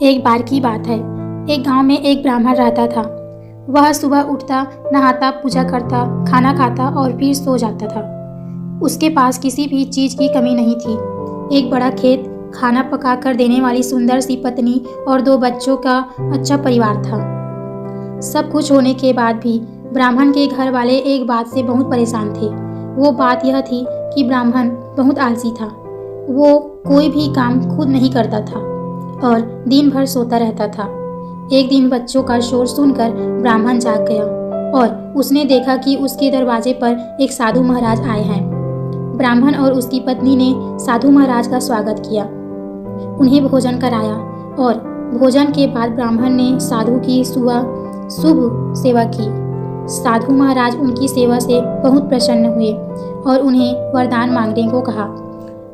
एक बार की बात है, एक गांव में एक ब्राह्मण रहता था। वह सुबह उठता, नहाता, पूजा करता, खाना खाता और फिर सो जाता था। उसके पास किसी भी चीज़ की कमी नहीं थी। एक बड़ा खेत, खाना पकाकर देने वाली सुंदर सी पत्नी और 2 बच्चों का अच्छा परिवार था। सब कुछ होने के बाद भी ब्राह्मण के घर वाले एक बात से बहुत परेशान थे। वो बात यह थी कि ब्राह्मण बहुत आलसी था। वो कोई भी काम खुद नहीं करता था और दिन भर सोता रहता था। एक दिन बच्चों का शोर सुनकर ब्राह्मण जाग गया और उसने देखा कि उसके दरवाजे पर एक साधु महाराज आए हैं। ब्राह्मण और उसकी पत्नी ने साधु महाराज का स्वागत किया, उन्हें भोजन कराया और भोजन के बाद ब्राह्मण ने साधु की शुभ सेवा की। साधु महाराज उनकी सेवा से बहुत प्रसन्न हुए और उन्हें वरदान मांगने को कहा।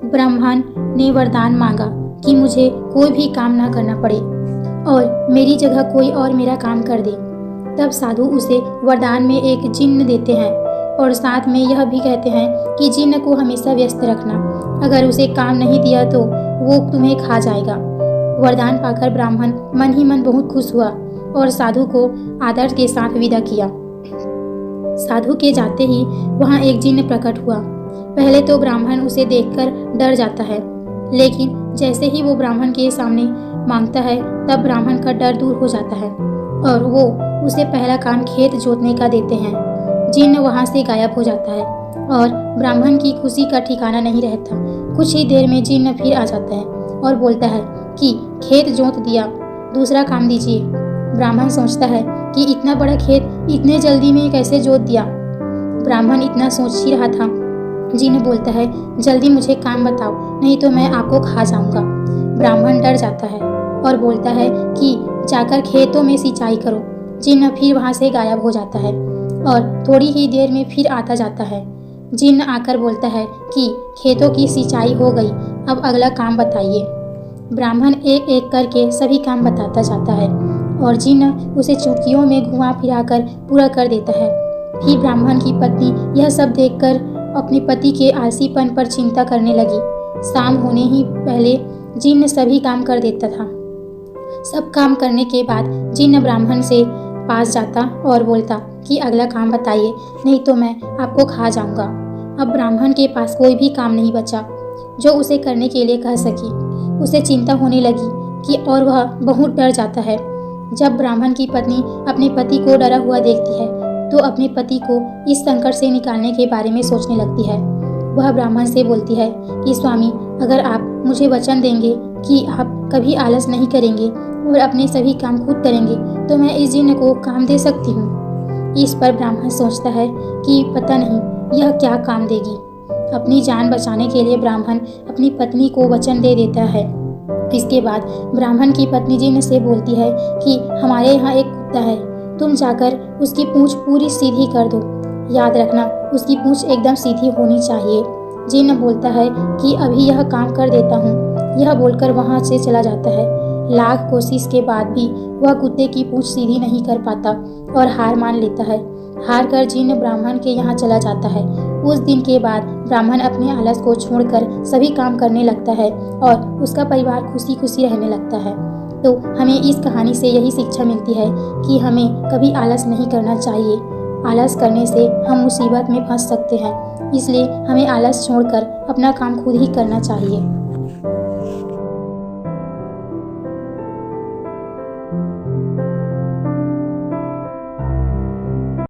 ब्राह्मण ने वरदान मांगा कि मुझे कोई भी काम ना करना पड़े और मेरी जगह कोई और मेरा काम कर दे। तब साधु उसे वरदान में एक चिन्ह देते हैं और साथ में यह भी कहते हैं कि चिन्ह को हमेशा व्यस्त रखना, अगर उसे काम नहीं दिया तो वो तुम्हें खा जाएगा। वरदान पाकर ब्राह्मण मन ही मन बहुत खुश हुआ और साधु को आदर के साथ विदा किया। साधु के जाते ही वहाँ एक जिन्न प्रकट हुआ। पहले तो ब्राह्मण उसे देखकर डर जाता है, लेकिन जैसे ही वो ब्राह्मण के सामने मांगता है तब ब्राह्मण का डर दूर हो जाता है और वो उसे पहला काम खेत जोतने का देते हैं। जिन्न वहाँ से गायब हो जाता है और ब्राह्मण की खुशी का ठिकाना नहीं रहता। कुछ ही देर में जिन्न फिर आ जाता है और बोलता है कि खेत जोत दिया, दूसरा काम दीजिए। ब्राह्मण सोचता है कि इतना बड़ा खेत इतने जल्दी में कैसे जोत दिया। ब्राह्मण इतना सोच ही रहा था, जिन्न बोलता है, जल्दी मुझे काम बताओ, नहीं तो मैं आपको खा जाऊंगा। ब्राह्मण डर जाता है और बोलता है कि जाकर खेतों में सिंचाई करो। जिन्न फिर वहाँ से गायब हो जाता है और थोड़ी ही देर में फिर आता जाता है। जिन्न आकर बोलता है कि खेतों की सिंचाई हो गई, अब अगला काम बताइए। ब्राह्मण एक एक करके सभी काम बताता जाता है और जिन्न उसे चुटकियों में घुमा फिराकर पूरा कर देता है। फिर ब्राह्मण की पत्नी यह सब देखकर अपने पति के आलसीपन पर चिंता करने लगी। शाम होने ही पहले जिन्न सभी काम कर देता था। सब काम करने के बाद जिन्न ब्राह्मण से पास जाता और बोलता कि अगला काम बताइए, नहीं तो मैं आपको खा जाऊंगा। अब ब्राह्मण के पास कोई भी काम नहीं बचा जो उसे करने के लिए कह सकी। उसे चिंता होने लगी कि और वह बहुत डर जाता है। जब ब्राह्मण की पत्नी अपने पति को डरा हुआ देखती है तो अपने पति को इस संकट से निकालने के बारे में सोचने लगती है। वह ब्राह्मण से बोलती है कि स्वामी, अगर आप मुझे वचन देंगे कि आप कभी आलस नहीं करेंगे और अपने सभी काम खुद करेंगे तो मैं इस जिन्न को काम दे सकती हूँ। इस पर ब्राह्मण सोचता है कि पता नहीं यह क्या काम देगी। अपनी जान बचाने के लिए ब्राह्मण अपनी पत्नी को वचन दे देता है। इसके बाद ब्राह्मण की पत्नी जिन्न से बोलती है कि हमारे यहाँ एक कुत्ता है, तुम जाकर उसकी पूंछ पूरी सीधी कर दो। याद रखना, उसकी पूंछ एकदम सीधी होनी चाहिए। जिन्न बोलता है कि अभी यह काम कर देता हूँ। यह बोलकर वहाँ से चला जाता है। लाख कोशिश के बाद भी वह कुत्ते की पूंछ सीधी नहीं कर पाता और हार मान लेता है। हार कर जिन्न ब्राह्मण के यहाँ चला जाता है। उस दिन के बाद ब्राह्मण अपने आलस को छोड़कर सभी काम करने लगता है और उसका परिवार खुशी खुशी रहने लगता है। तो हमें इस कहानी से यही शिक्षा मिलती है कि हमें कभी आलस नहीं करना चाहिए। आलस करने से हम मुसीबत में फंस सकते हैं, इसलिए हमें आलस छोड़कर अपना काम खुद ही करना चाहिए।